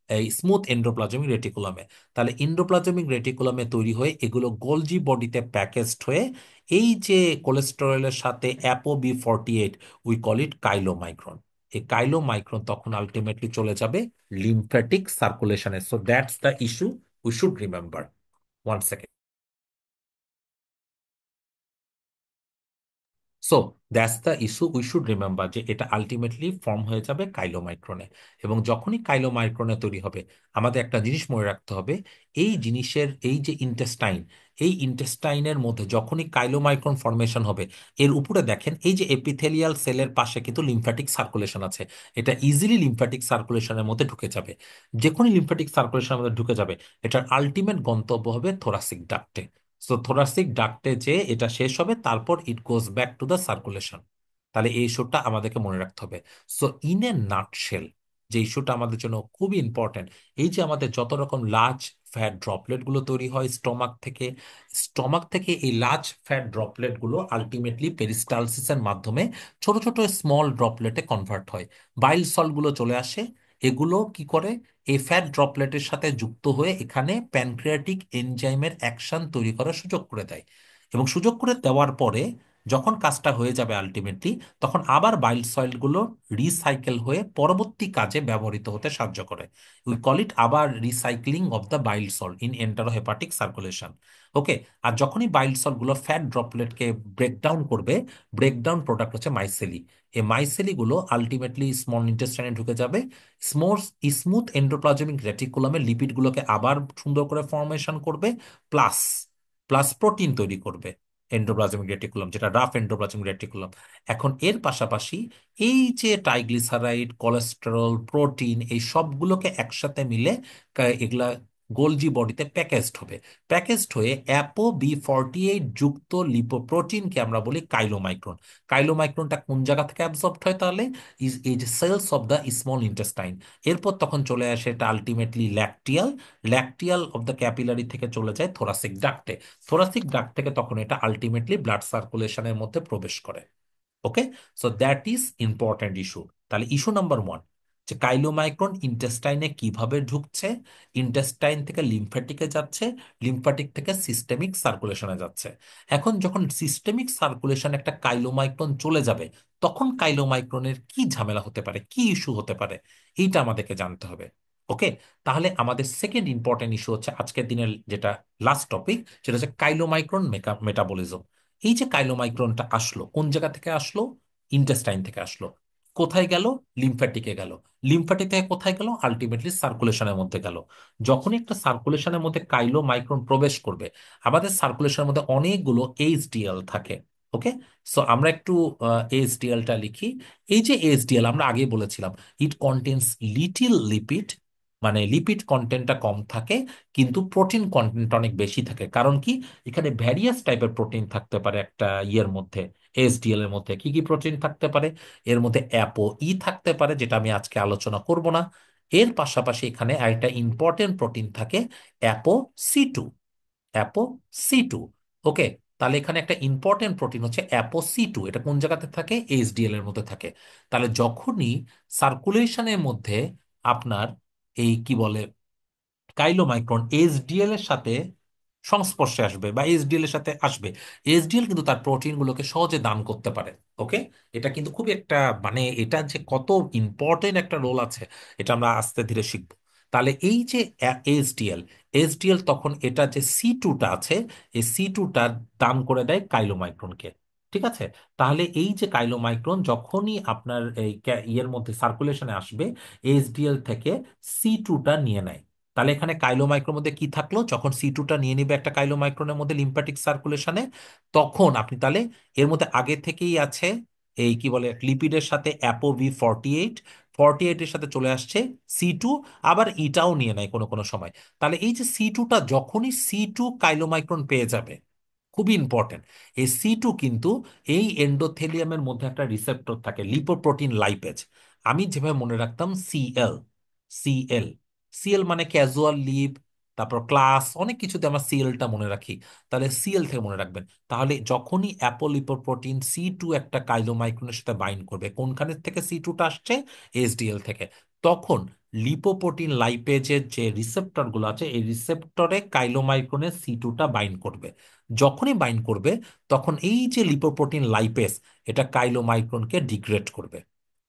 এই স্মুথ এন্ডোপ্লাজমিক রেটিকুলামে। তাহলে এন্ডোপ্লাজমিক রেটিকুলামে তৈরি হয়ে এগুলো গোলজি বডিতে প্যাকেজড হয়ে এই যে কোলেস্টেরলের সাথে apo B48, we call it chylomicron. এই কাইলোমাইক্রন তখন আলটিমেটলি চলে যাবে লিমফ্যাটিক সার্কুলেশনে। So that's the issue we should remember. One second. So that's the issue we should remember, যে এটা আলটিমেটলি ফর্ম হয়ে যাবে কাইলোমাইক্রনে। এবং যখনই কাইলোমাইক্রনে তৈরি হবে আমাদের একটা জিনিস মনে রাখতে হবে, এই জিনিসের এই যে ইন্টেস্টাইন, এই ইন্টেস্টাইনের মধ্যে যখনই কাইলোমাইক্রন ফর্মেশন হবে এর উপরে দেখেন এই যে এপিথেলিয়াল সেলের পাশে কিন্তু লিমফ্যাটিক সার্কুলেশন আছে। এটা ইজিলি লিমফ্যাটিক সার্কুলেশনের মধ্যে ঢুকে যাবে। যখনই লিমফ্যাটিক সার্কুলেশনের মধ্যে ঢুকে যাবে এটার আলটিমেট গন্তব্য হবে থোরাসিক ডাক্টে। সো থোরাসিক ডাক্টে যে এটা শেষ হবে তারপর it goes back to the circulation. তাহলে এই ইস্যুটা আমাদেরকে মনে রাখতে হবে। সো ইন এ নাটশেল, যে ইস্যুটা আমাদের জন্য খুবই ইম্পর্টেন্ট, এই যে আমাদের যত রকম লার্জ ফ্যাট ড্রপলেট গুলো তৈরি হয় স্টোমাক থেকে, স্টোমাক থেকে এই লার্জ ফ্যাট ড্রপলেট গুলো আলটিমেটলি পেরিস্টালসিসের মাধ্যমে ছোট ছোট স্মল ড্রপলেটে কনভার্ট হয়। বাইল সল্ট গুলো চলে আসে, এগুলো কি করে এই ফ্যাট ড্রপলেটের সাথে যুক্ত হয়ে এখানে প্যানক্রিয়াটিক এনজাইমের অ্যাকশন তৈরি করার সুযোগ করে দেয়। এবং সুযোগ করে দেওয়ার পরে যখন কাজটা হয়ে যাবে আলটিমেটলি, তখন আবার বাইল সয়েলগুলো রিসাইকেল হয়ে পরবর্তী কাজে ব্যবহৃত হতে সাহায্য করে। উই কল ইট আবার recycling of the bile salt in enterohepatic circulation. Okay. আর যখনই বাইল সল্ট গুলো ফ্যাট ড্রপলেটকে ব্রেকডাউন করবে, ব্রেকডাউন প্রোডাক্ট হচ্ছে মাইসেলি। এই মাইসেলি গুলো আলটিমেটলি স্মল ইন্টেস্টাইনে ঢুকে যাবে। স্মুথ এন্ডোপ্লাজমিক রেটিকুলামে লিপিড গুলোকে আবার সুন্দর করে ফর্মেশন করবে, প্লাস প্লাস প্রোটিন তৈরি করবে এন্ডোপ্লাজমিক রেটিকুলাম, যেটা রাফ এন্ডোপ্লাজমিক রেটিকুলাম। এখন এর পাশাপাশি এই যে ট্রাইগ্লিসারাইড, কোলেস্টেরল, প্রোটিন এই সবগুলোকে একসাথে মিলে এগুলা গোলজি বডিতে প্যাকেজড হবে। প্যাকেজড হয়ে অ্যাপো B48 যুক্ত লিপোপ্রোটিনকে আমরা বলি কাইলোমাইক্রন। কাইলোমাইক্রনটা কোন জায়গা থেকে অ্যাবজর্বড হয় তাহলে? এই যে cells of the small intestine. এরপর তখন চলে আসে এটা ultimately lacteal, lacteal of the capillary থেকে চলে যায় থোরাসিক ডাক্টে। থোরাসিক ডাক্ট থেকে তখন এটা আলটিমেটলি ব্লাড সার্কুলেশনের মধ্যে প্রবেশ করে। Okay. So that is important issue. তাহলে ইস্যু নাম্বার ওয়ান, যে কাইলোমাইক্রন ইন্টেস্টাইনে কিভাবে ঢুকছে, ইন্টেস্টাইন থেকে লিমফ্যাটিকে যাচ্ছে, লিমফ্যাটিক থেকে সিস্টেমিক সার্কুলেশনে যাচ্ছে। এখন যখন সিস্টেমিক সার্কুলেশন একটা কাইলোমাইক্রন চলে যাবে তখন কাইলোমাইক্রনের কি ঝামেলা হতে পারে, কি ইস্যু হতে পারে, এইটা আমাদেরকে জানতে হবে। ওকে। তাহলে আমাদের সেকেন্ড ইম্পর্টেন্ট ইস্যু হচ্ছে আজকের দিনের যেটা লাস্ট টপিক, সেটা হচ্ছে কাইলোমাইক্রন মেটাবলিজম। এই যে কাইলোমাইক্রনটা আসলো কোন জায়গা থেকে আসলো? ইন্টেস্টাইন থেকে আসলো। কোথায় গেল? লিমফ্যাটিকে গেল। লিমফ্যাটিক থেকে কোথায় গেল? আলটিমেটলি সার্কুলেশনের মধ্যে গেল। যখনই একটা সার্কুলেশনের মধ্যে কাইলোমাইক্রন প্রবেশ করবে, আমাদের সার্কুলেশনের মধ্যে অনেকগুলো এইচডিএল থাকে। ওকে। সো আমরা একটু এইচডিএলটা লিখি। এই যে এইচডিএল আমরা আগে বলেছিলাম ইট কন্টেন্স লিটিল লিপিড, মানে লিপিড কন্টেন্টটা কম থাকে কিন্তু প্রোটিন কন্টেন্ট অনেক বেশি থাকে। কারণ কি? এখানে ভ্যারিয়াস টাইপের প্রোটিন থাকতে পারে একটা ইয়ের মধ্যে। এসডিএল এর মধ্যে কি কি প্রোটিন থাকতে পারে? এর মধ্যে অ্যাপো থাকতে পারে, যেটা আমি আজকে আলোচনা করব না। এর পাশাপাশি এখানে আরেকটা ইম্পর্টেন্ট প্রোটিন থাকে, apo C2। Apo C two. Okay, তাহলে এখানে একটা ইম্পর্টেন্ট প্রোটিন হচ্ছে অ্যাপো সি টু। এটা কোন জায়গাতে থাকে? এইচডিএল এর মধ্যে থাকে। তাহলে যখনই সার্কুলেশনের মধ্যে আপনার এই কি বলে কাইলোমাইক্রন এইচডিএল এর সাথে সংস্পর্শে আসবে বা এইচডিএল এর সাথে আসবে, এইচডিএল কিন্তু তার প্রোটিনগুলোকে সহজে দান করতে পারে। ওকে, এটা কিন্তু খুবই একটা মানে এটা যে কত ইম্পর্টেন্ট একটা রোল আছে, এটা আমরা আস্তে ধীরে শিখবো। তাহলে এই যে এইচডিএল, এইচডিএল তখন এটা যে সি টুটা আছে, এই সি টুটা দান করে দেয় কাইলোমাইক্রনকে। ঠিক আছে, তাহলে এই যে কাইলোমাইক্রন যখনই আপনার এই ইয়ের মধ্যে সার্কুলেশনে আসবে, এইচডিএল থেকে সি টুটা নিয়ে নেয়। তাহলে এখানে কাইলোমাইক্রোর মধ্যে কি থাকলো? যখন সি টুটা নিয়ে নিবে একটা কাইলোমাইক্রনের মধ্যে লিম্ফ্যাটিক সার্কুলেশনে, তখন আপনি তাহলে এর মধ্যে আগে থেকেই আছে এই কি বলে লিপিডের সাথে অ্যাপো ভি 48, 48 এর সাথে চলে আসছে সি টু, আবার ইটাও নিয়ে নেয় কোনো কোনো সময়। তাহলে এই যে সি টুটা যখনই সি টু কাইলোমাইক্রন পেয়ে যাবে, খুবই ইম্পর্টেন্ট, এই সি টু কিন্তু এই এন্ডোথেলিয়ামের মধ্যে একটা রিসেপ্টর থাকে লিপোপ্রোটিন লাইপেজ। আমি যেভাবে মনে রাখতাম সিএল, সিএল, সিএল মানে ক্যাজুয়াল লিভ, তারপর ক্লাস, অনেক কিছুতে আমরা সিএলটা মনে রাখি। তাহলে সিএল থেকে মনে রাখবেন। তাহলে যখনই অ্যাপোলিপোপ্রোটিন সি টু একটা কাইলোমাইক্রনের সাথে বাইন্ড করবে, কোনখানের থেকে সি টুটা আসছে? এইচডিএল থেকে। তখন লিপোপ্রোটিন লাইপেজের যে রিসেপ্টরগুলো আছে, এই রিসেপ্টরে কাইলোমাইক্রনের সি টুটা বাইন্ড করবে। যখনই বাইন্ড করবে, তখন এই যে লিপোপ্রোটিন লাইপেজ, এটা কাইলোমাইক্রনকে ডিগ্রেড করবে।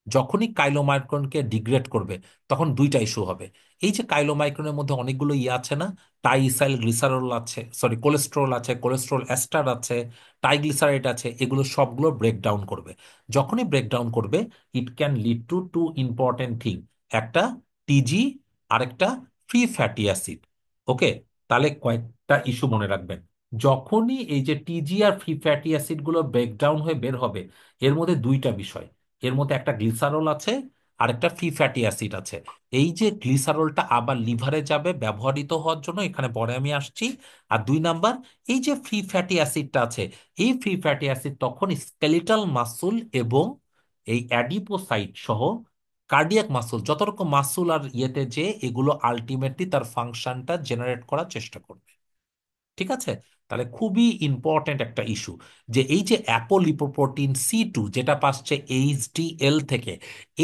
যখনই কাইলোমাইক্রনকে ডিগ্রেড করবে, তখন দুইটা ইস্যু হবে। এই যে কাইলোমাইক্রনের মধ্যে অনেকগুলো ইয়ে আছে না, টাইসাইল গ্লিসারল আছে, সরি কোলেস্ট্রল আছে, কোলেস্ট্রল এস্টার আছে, টাইগ্লিসারাইড আছে, এগুলো সবগুলো ব্রেকডাউন করবে। যখনই ব্রেকডাউন করবে, it can lead to two important thing, একটা টিজি, আরেকটা ফ্রি ফ্যাটি অ্যাসিড। ওকে, তাহলে কয়েকটা ইস্যু মনে রাখবেন। যখনই এই যে টিজি আর ফ্রি ফ্যাটি অ্যাসিড গুলো ব্রেকডাউন হয়ে বের হবে, এর মধ্যে দুইটা বিষয়, এর মধ্যে একটা গ্লিসারল আছে আর একটা ফ্রি ফ্যাটি অ্যাসিড আছে। এই যে গ্লিসারলটা আবার লিভারে যাবে ব্যবহৃত হওয়ার জন্য, এখানে পরে আমি আসছি। আর দুই নাম্বার, এই যে ফ্রি ফ্যাটি অ্যাসিডটা আছে, এই ফ্রি ফ্যাটি অ্যাসিড তখন স্কেলিটাল মাসুল এবং এই অ্যাডিপোসাইট সহ কার্ডিয়াক মাসুল, যত রকম মাসুল আর ইয়েতে যে এগুলো আলটিমেটলি তার ফাংশনটা জেনারেট করার চেষ্টা করবে। ঠিক আছে, তাহলে খুবই ইম্পর্ট্যান্ট একটা ইস্যু যে এই যে অ্যাপোলিপোপ্রোটিন সি টু যেটা পাচ্ছে এইচডিএল থেকে,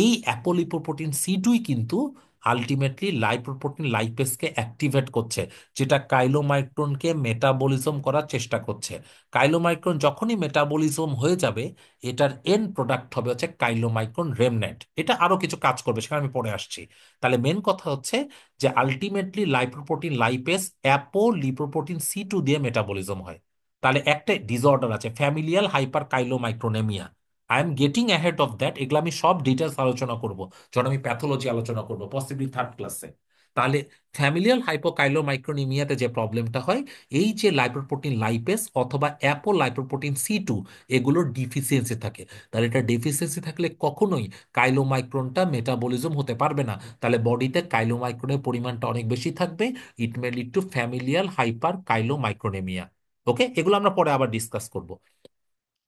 এই অ্যাপোলিপোপ্রোটিন সি টুই কিন্তু আলটিমেটলি লাইপোপ্রোটিন লাইপেসকে অ্যাক্টিভেট করছে, যেটা কাইলোমাইক্রনকে মেটাবলিজম করার চেষ্টা করছে। কাইলোমাইক্রন যখনই মেটাবলিজম হয়ে যাবে, এটার এন্ড প্রোডাক্ট হবে হচ্ছে কাইলোমাইক্রন রেমনেট। এটা আরো কিছু কাজ করবে, সেখানে আমি পরে আসছি। তাহলে মেন কথা হচ্ছে যে ultimately lipoprotein lipase apo lipoprotein C two দিয়ে মেটাবলিজম হয়। তাহলে একটা ডিসঅর্ডার আছে familial hyper chylomicronemia. I am getting ahead of that, এগুলো আমি সব ডিটেলস আলোচনা করব যখন আমি প্যাথোলজি আলোচনা করব, পসিবলি থার্ড ক্লাসে। তাহলে ফ্যামিলিয়াল হাইপোকাইলোমাইক্রোনিমিয়াতে যে প্রবলেমটা হয়, এই যে লাইপোপ্রোটিন লাইপেস অথবা অ্যাপো লাইপোপ্রোটিন সি টু, এগুলোর ডিফিসিয়েন্সি থাকে। তাহলে এটা ডেফিসিয়েন্সি থাকলে কখনোই কাইলোমাইক্রনটা মেটাবলিজম হতে পারবে না। তাহলে বডিতে কাইলোমাইক্রনের পরিমাণটা অনেক বেশি থাকবে। It may lead to familial hyper chylomicronemia. Okay, এগুলো আমরা পরে আবার ডিসকাস করব।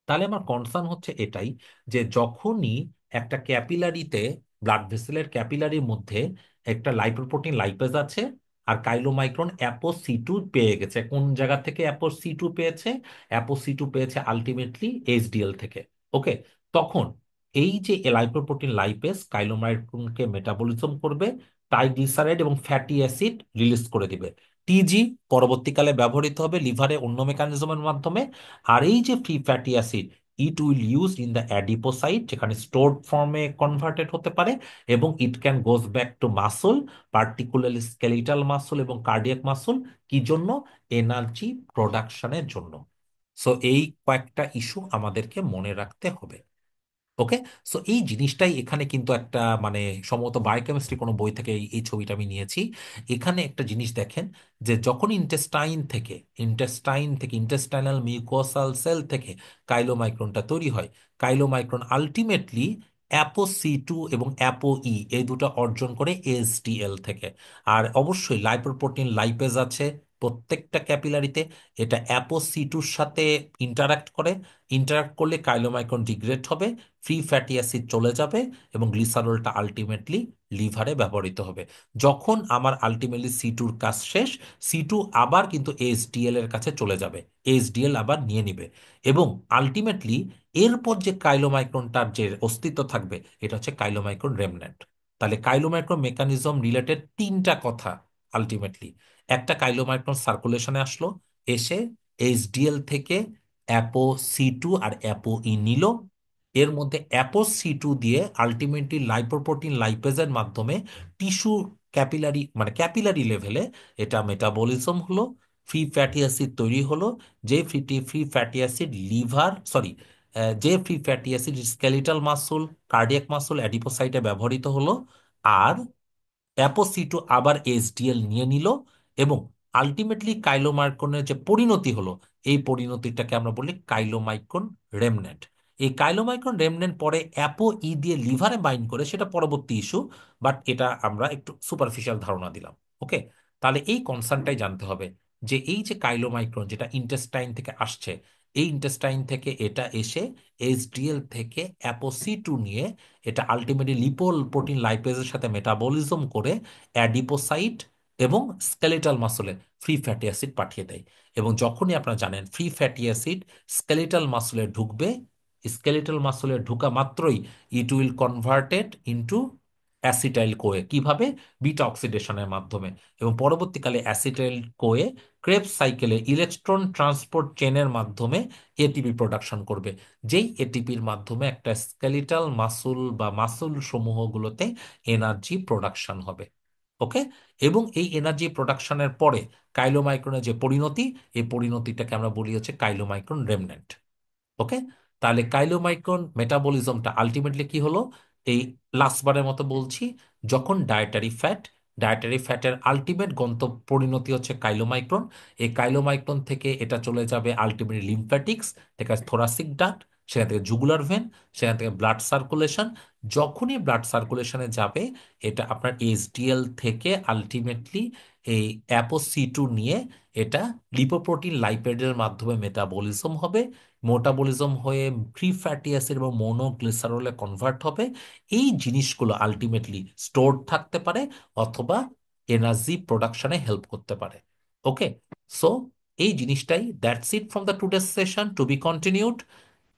তাহলে আমার কনসার্ন হচ্ছে এটাই, যে যখনই একটা ক্যাপিলারিতে, ব্লাড ভেসেলের ক্যাপিলারির মধ্যে একটা লাইপোপ্রোটিন লাইপেজ আছে, আর কাইলোমাইক্রন অ্যাপো সি টু পেয়ে গেছে, কোন জায়গা থেকে অ্যাপো সি টু পেয়েছে? অ্যাপো সি টু পেয়েছে আলটিমেটলি এইচডিএল থেকে। ওকে, তখন এই যে লাইপোপ্রোটিন লাইপেজ কাইলোমাইক্রনকে মেটাবলিজম করবে, ট্রাইগ্লিসারাইড এবং ফ্যাটি অ্যাসিড রিলিজ করে দিবে। টিজি পরবর্তীকালে ব্যবহৃত হবে লিভারে অন্য মেকানিজমের মাধ্যমে। আর এই যে free fatty acid, it will use in the adipocyte, যেখানে স্টোরড ফর্মে কনভার্টেড হতে পারে, এবং it can goes back to muscle, particularly skeletal muscle এবং কার্ডিয়াক মাসল। কি জন্য? এনার্জি প্রোডাকশনের জন্য। সো এই কয়েকটা ইস্যু আমাদেরকে মনে রাখতে হবে। ওকে, সো এই জিনিসটাই এখানে কিন্তু একটা মানে সম্ভবত বায়োকেমিস্ট্রি কোনো বই থেকে এই ছবিটা আমি নিয়েছি। এখানে একটা জিনিস দেখেন, যে যখন ইন্টেস্টাইনাল মিউকোসাল সেল থেকে কাইলোমাইক্রনটা তৈরি হয়, chylomicron ultimately apo C two এবং অ্যাপো এই দুটো অর্জন করে এইচডিএল থেকে। আর অবশ্যই লাইপোপ্রোটিন লাইপেজ আছে, প্রত্যেকটা ক্যাপিলারিতে। এটা অ্যাপোসি2-র সাথে ইন্টারাক্ট করে। ইন্টারাক্ট করলে কাইলোমাইক্রন ডিগ্রেড হবে, ফ্রি ফ্যাটি অ্যাসিড চলে যাবে, এবং গ্লিসারলটা আলটিমেটলি লিভারে ব্যবহৃত হবে। যখন আমার আলটিমেটলি সি2-র কাজ শেষ, সি2 আবার কিন্তু এইচডিএল এর কাছে চলে যাবে, এইচডিএল আবার নিয়ে নিবে, এবং আলটিমেটলি এরপর যে কাইলোমাইক্রনটার যে অস্তিত্ব থাকবে এটা হচ্ছে কাইলোমাইক্রন রেমন্যান্ট। তাহলে কাইলোমাইক্রন মেকানিজম রিলেটেড তিনটা কথা আলটিমেটলি। একটা, কাইলোমাইক্রন সার্কুলেশনে আসলো, এসে এইচডিএল থেকে অ্যাপো সি2 আর অ্যাপো নিল। এর মধ্যে অ্যাপো সি2 দিয়ে আলটিমেটলি লাইপোপ্রোটিন লাইপেজের মাধ্যমে টিস্যু ক্যাপিলারি মানে ক্যাপিলারি লেভেলে এটা মেটাবলিজম হলো, ফ্রি ফ্যাটি অ্যাসিড তৈরি হলো। যে free fatty acid liver sorry যে free fatty acid skeletal muscle, cardiac muscle, অ্যাডিপোসাইটে ব্যবহৃত হলো। আর অ্যাপোসি2 আবার এইচডিএল নিয়ে নিল, এবং আলটিমেটলি কাইলোমাইক্রনের যে পরিণতি হলো, এই পরিণতিটাকে আমরা বলি কাইলোমাইক্রন রেমনেন্ট। এই কাইলোমাইক্রন রেমনেন্ট পরে অ্যাপো দিয়ে লিভারে বাইন্ড করে, সেটা পরবর্তী ইস্যু, বাট এটা আমরা একটু সুপারফিশিয়াল ধারণা দিলাম। ওকে, তাহলে এই কনসার্নটাই জানতে হবে যে এই যে কাইলোমাইক্রন যেটা ইন্টেস্টাইন থেকে আসছে, এই ইন্টেস্টাইন থেকে এটা এসে এইচডিএল থেকে অ্যাপোসি2 নিয়ে এটা আলটিমেটলি লিপোল প্রোটিন লাইপেজের সাথে মেটাবলিজম করে অ্যাডিপোসাইট এবং স্কেলেটাল মাসলে ফ্রি ফ্যাটি অ্যাসিড পাঠিয়ে দেয়। এবং যখনই আপনারা জানেন ফ্রি ফ্যাটি অ্যাসিড স্কেলেটাল মাসলে ঢুকবে, স্কেলেটাল মাসলে ঢুকা মাত্রই it will converted into acetyl CoA. কিভাবে? বিটা অক্সিডেশনের মাধ্যমে। এবং পরবর্তীকালে অ্যাসিটাইল কোয়ে ক্রেবস সাইকেলে ইলেকট্রন ট্রান্সপোর্ট চেনের মাধ্যমে এটিপি প্রোডাকশন করবে, যেই এটিপির মাধ্যমে একটা স্কেলিটাল মাসুল বা মাসুল সমূহগুলোতে এনার্জি প্রোডাকশন হবে। ওকে, এবং এই এনার্জি প্রোডাকশনের পরে কাইলোমাইক্রনের যে পরিণতি, এই পরিণতিটাকে আমরা বলি হচ্ছে কাইলোমাইক্রন রেমনেন্ট। ওকে, তাহলে কাইলোমাইক্রন মেটাবলিজমটা আলটিমেটলি কি হলো? এই লাস্টবারের মতো বলছি, যখন ডায়েটারি ফ্যাটের আলটিমেট গন্তব্য পরিণতি হচ্ছে কাইলোমাইক্রন। এই কাইলোমাইক্রন থেকে এটা চলে যাবে আলটিমেটলি লিম্ফ্যাটিক্স, থেকে থোরাসিক ডাক্ট, সেখান থেকে জুগুলার ভেন, সেখান থেকে ব্লাড সার্কুলেশন। যখনই ব্লাড সার্কুলেশনে যাবে, এটা আপনার এইচডিএল থেকে আলটিমেটলি এই অ্যাপোসি2 নিয়ে এটা লিপোপ্রোটিন লাইপেডের মাধ্যমে মেটাবলিজম হবে। মেটাবলিজম হয়ে ফ্রি ফ্যাটি অ্যাসিড এবং মোনোগ্লিসারলে কনভার্ট হবে। এই জিনিসগুলো আলটিমেটলি স্টোরড থাকতে পারে, অথবা এনার্জি প্রোডাকশনে হেল্প করতে পারে। ওকে, সো এই জিনিসটাই, that's it from the today's session, to be continued.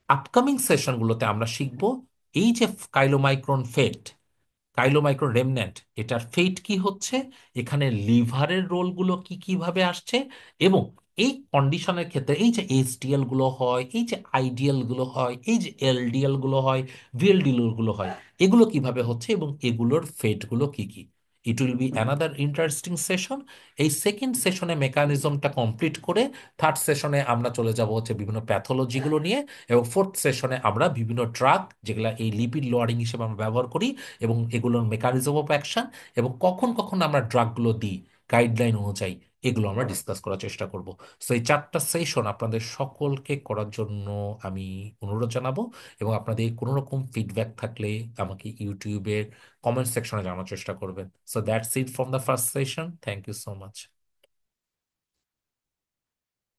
Upcoming সেশনগুলোতে আমরা শিখব এই যে কাইলোমাইক্রন ফেট, কাইলোমাইক্রন রেমন্যান্ট, এটার ফেট কি হচ্ছে, এখানে লিভারের রোলগুলো কি কিভাবে আসছে, এবং এই কন্ডিশনের ক্ষেত্রে এই যে এইচডিএল গুলো হয়, এই যে আইডিএল গুলো হয়, এই যে এলডিএল গুলো হয়, ভিএলডিএল গুলো হয়, এগুলো কিভাবে হচ্ছে এবং এগুলোর ফেট গুলো কি কি। It will be another interesting session. এই সেকেন্ড সেশনে মেকানিজমটা কমপ্লিট করে থার্ড সেশনে আমরা চলে যাব হচ্ছে বিভিন্ন প্যাথোলজিগুলো নিয়ে, এবং ফোর্থ সেশনে আমরা বিভিন্ন ড্রাগ যেগুলো এই লিপিড লোয়ারিং হিসেবে আমরা ব্যবহার করি, এবং এগুলোর মেকানিজম অফ অ্যাকশন, এবং কখন কখন আমরা ড্রাগগুলো দিই গাইডলাইন অনুযায়ী, এগুলো আমরা ডিসকাস করার চেষ্টা করব। সো এই চারটা সেশন আপনাদের সকলকে করার জন্য আমি অনুরোধ জানাবো, এবং আপনাদের কোনো রকম ফিডব্যাক থাকলে আমাকে ইউটিউবের কমেন্ট সেকশনে জানানোর চেষ্টা করবেন। So that's it from the first session. Thank you so much.